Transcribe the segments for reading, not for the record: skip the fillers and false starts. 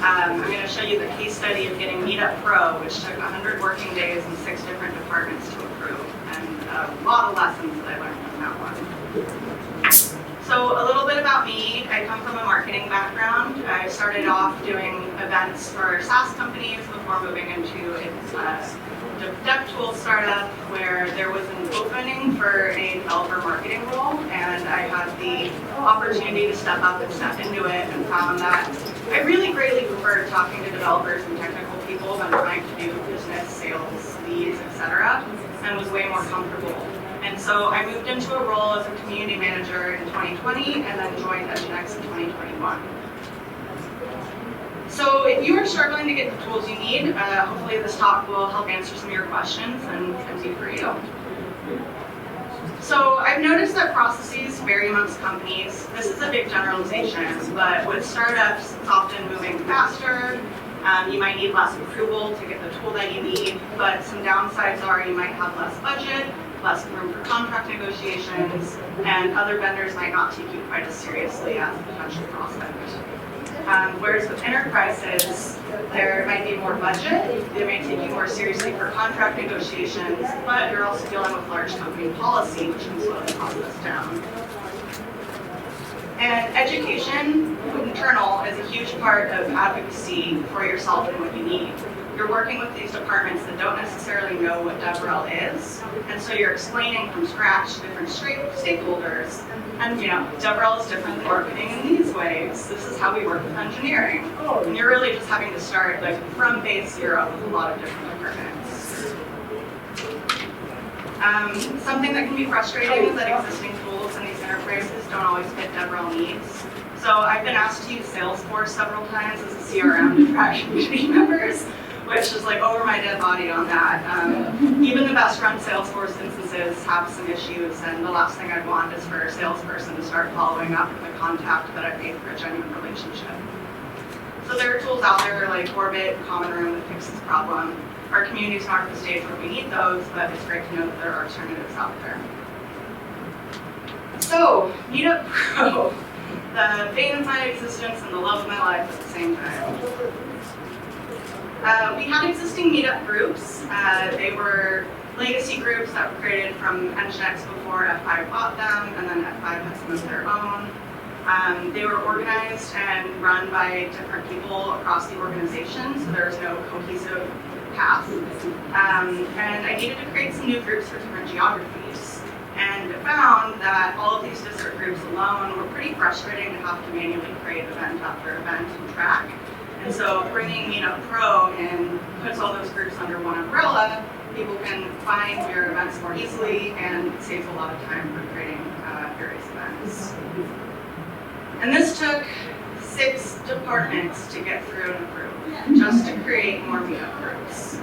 I'm going to show you the case study of getting Meetup Pro, which took 100 working days and 6 different departments to approve, and a lot of lessons that I learned from that one. So a little bit about me. I come from a marketing background. I started off doing events for SaaS companies before moving into a dev tool startup where there was an opening for a developer marketing role, and I had the opportunity to step up and step into it, and found that I really greatly preferred talking to developers and technical people than trying to do business, sales, leads, etc., and was way more comfortable. And so I moved into a role as a community manager in 2020 and then joined NGINX in 2021. So if you are struggling to get the tools you need, hopefully this talk will help answer some of your questions and be for you. So I've noticed that processes vary amongst companies. This is a big generalization, but with startups, it's often moving faster. You might need less approval to get the tool that you need, but some downsides are you might have less budget, less room for contract negotiations, and other vendors might not take you quite as seriously as a potential prospect. Whereas with enterprises, there might be more budget, they may take you more seriously for contract negotiations, but you're also dealing with large company policy, which can slow the process down. And education, internal, is a huge part of advocacy for yourself and what you need. You're working with these departments that don't necessarily know what DevRel is, and so you're explaining from scratch to different stakeholders. And DevRel is different than marketing in these ways. This is how we work with engineering. And you're really just having to start from base zero with a lot of different departments. Something that can be frustrating is that existing tools in these enterprises don't always fit DevRel needs. So I've been asked to use Salesforce several times as a CRM to track community members, which is over my dead body on that. Even the best run Salesforce instances have some issues, and the last thing I'd want is for a salesperson to start following up with a contact that I've made for a genuine relationship. So there are tools out there like Orbit, Common Room that fix this problem. Our community's not at the stage where we need those, but it's great to know that there are alternatives out there. So, Meetup Pro, the pain in my existence and the love of my life at the same time. We had existing Meetup groups. They were legacy groups that were created from NGINX before F5 bought them, and then F5 had some of their own. They were organized and run by different people across the organization, so there was no cohesive path. And I needed to create some new groups for different geographies. And found that all of these disparate groups alone were pretty frustrating to have to manually create event after event and track. And so bringing Meetup Pro in puts all those groups under one umbrella. People can find your events more easily and saves a lot of time for creating various events. And this took 6 departments to get through and approve, just to create more Meetup groups.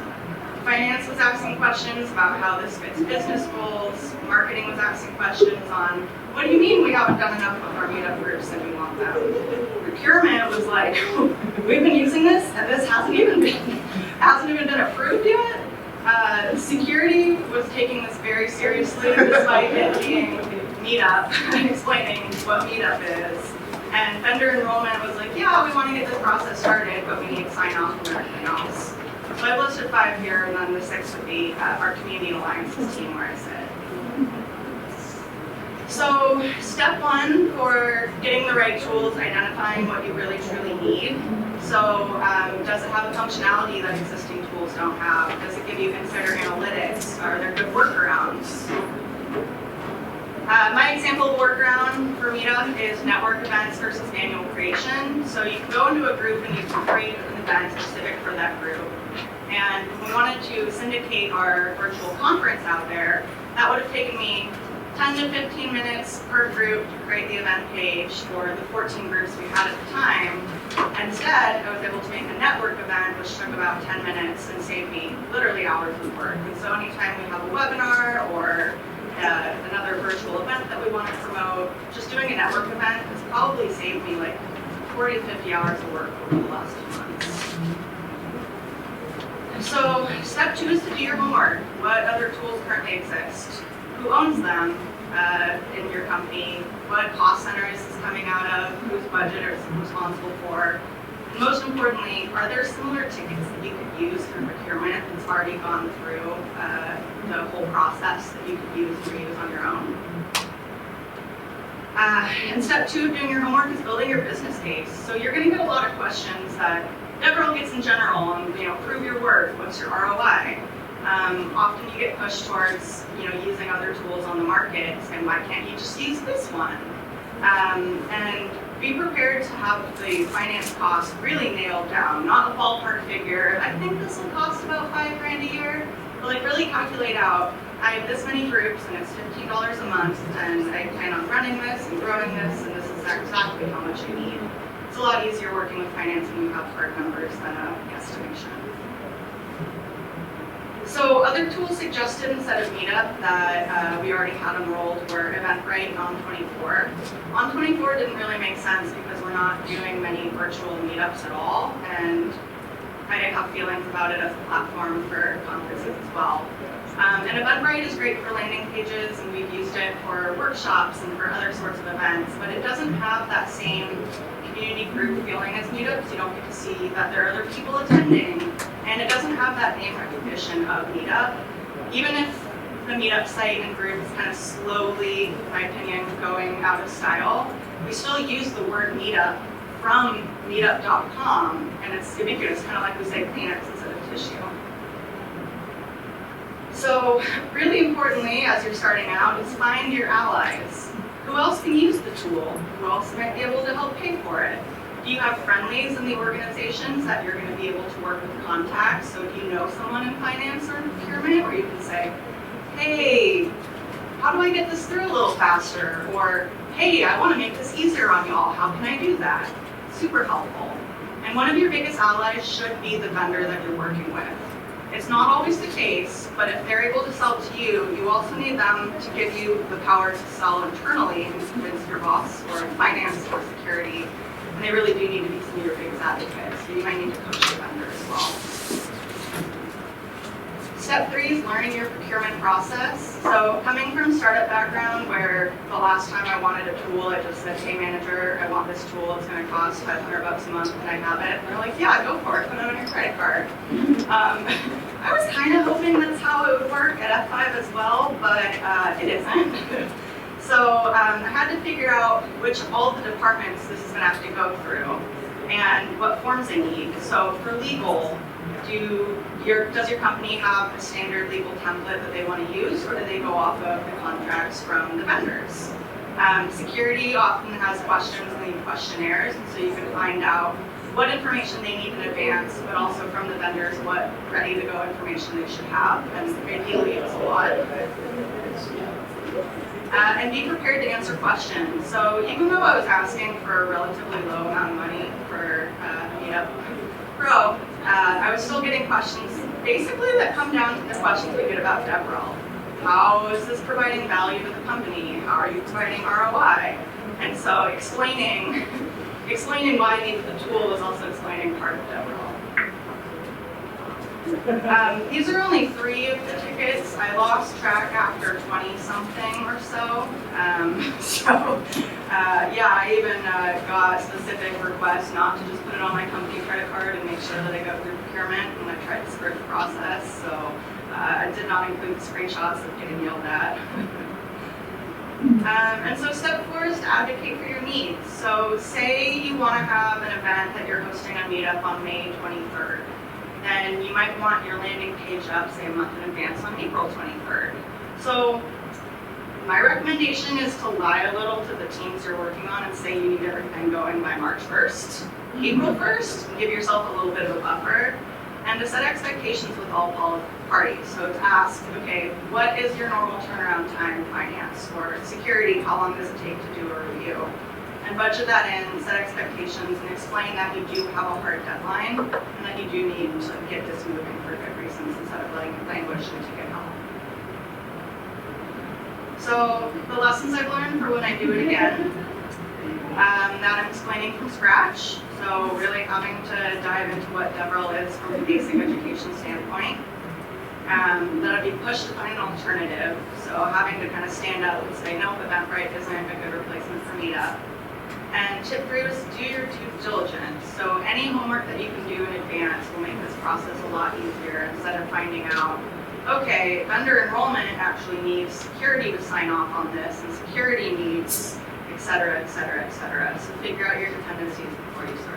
Finance was asking questions about how this fits business goals. Marketing was asking questions on, what do you mean we haven't done enough with our Meetup groups and we want them? Procurement was like, we've been using this and this hasn't even been approved yet. Security was taking this very seriously despite it being Meetup and explaining what Meetup is. And vendor enrollment was like, yeah, we want to get this process started, but we need sign off and everything else. So I listed 5 here, and then the 6th would be our Community Alliances team where I sit. So step 1 for getting the right tools, identifying what you really truly need. So does it have a functionality that existing tools don't have? Does it give you insider analytics? Are there good workarounds? My example of workaround for Meetup is network events versus manual creation. So you can go into a group and you can create an event specific for that group. And if we wanted to syndicate our virtual conference out there, that would have taken me 10 to 15 minutes per group to create the event page for the 14 groups we had at the time. Instead, I was able to make a network event, which took about 10 minutes and saved me literally hours of work. And so anytime we have a webinar or another virtual event that we want to promote, just doing a network event has probably saved me like 40 to 50 hours of work over the last 2 months. So step 2 is to do your homework. What other tools currently exist? Who owns them in your company? What cost center is this coming out of? Whose budget is responsible for? And And most importantly, are there similar tickets that you could use for procurement that's already gone through the whole process that you could use or use on your own? And step 2 of doing your homework is building your business case. So you're going to get a lot of questions that DevRel gets in general, and prove your work. What's your ROI? Often you get pushed towards using other tools on the market, and why can't you just use this one? And be prepared to have the finance costs really nailed down, not a ballpark figure. I think this will cost about $5,000 a year, but like really calculate out. I have this many groups, and it's $15 a month, and I plan on running this and growing this, and this is exactly how much I need. It's a lot easier working with finance when you have hard numbers than a guesstimation. So other tools suggested instead of Meetup that we already had enrolled were Eventbrite and On24. On24 didn't really make sense because we're not doing many virtual meetups at all, and I have feelings about it as a platform for conferences as well. And Eventbrite is great for landing pages, and we've used it for workshops and for other sorts of events, but it doesn't have that same community group feeling as meetups. You don't get to see that there are other people attending, and it doesn't have that name recognition of Meetup. Even if the Meetup site and group is kind of slowly, in my opinion, going out of style, we still use the word Meetup from meetup.com, and it's ubiquitous, kind of like we say Kleenex instead of tissue. So really importantly, as you're starting out, is find your allies. Who else can use the tool? Who else might be able to help pay for it? Do you have friendlies in the organizations that you're going to be able to work with contacts? So if you know someone in finance or procurement, or you can say, hey, how do I get this through a little faster? Or, hey, I want to make this easier on y'all. How can I do that? Super helpful. And one of your biggest allies should be the vendor that you're working with. It's not always the case, but if they're able to sell to you, you also need them to give you the power to sell internally and convince your boss or finance or security. And they really do need to be some of your biggest advocates, so you might need to coach the vendor as well. Step 3 is learning your procurement process. So coming from startup background where the last time I wanted a tool, I just said, hey manager, I want this tool, it's going to cost $500 a month, can I have it? And they're like, yeah, go for it, put it on your credit card. I was kind of hoping that's how it would work at F5 as well, but it isn't. So I had to figure out which all the departments this is going to have to go through and what forms they need. So for legal, does your company have a standard legal template that they want to use, or do they go off of the contracts from the vendors? Security often has questions and questionnaires, and so you can find out what information they need in advance, but also from the vendors what ready-to-go information they should have, and ideally it's a lot. And be prepared to answer questions. So even though I was asking for a relatively low amount of money for Meetup Pro, I was still getting questions basically that come down to the questions we get about DevRel. How is this providing value to the company? How are you providing ROI? And so explaining why I needed the tool was also explaining part of DevRel. These are only 3 of the tickets. I lost track after 20-something or so. Yeah, I even got specific requests not to just put it on my company credit card and make sure that I go through procurement when I tried to script the process. So I did not include screenshots of getting yelled at. And so step 4 is to advocate for your needs. So say you want to have an event that you're hosting on Meetup on May 23rd. Then you might want your landing page up, say a month in advance on April 23rd. So my recommendation is to lie a little to the teams you're working on and say you need everything going by March 1st, April 1st, and give yourself a little bit of a buffer, and to set expectations with all parties. So to ask, okay, what is your normal turnaround time in finance? Or security, how long does it take to do a review? And budget that in, set expectations, and explain that you do have a hard deadline, and that you do need to get this moving for good reasons instead of letting it languish into get help. So the lessons I've learned for when I do it again, that I'm explaining from scratch, so really having to dive into what DevRel is from a basic education standpoint. That I'd be pushed to find an alternative, so having to kind of stand up and say, no, Eventbrite isn't a good replacement for Meetup. And tip 3 is do your due diligence. So any homework that you can do in advance will make this process a lot easier instead of finding out, okay, vendor enrollment actually needs security to sign off on this, and security needs, et cetera, et cetera, et cetera. So figure out your dependencies before you start.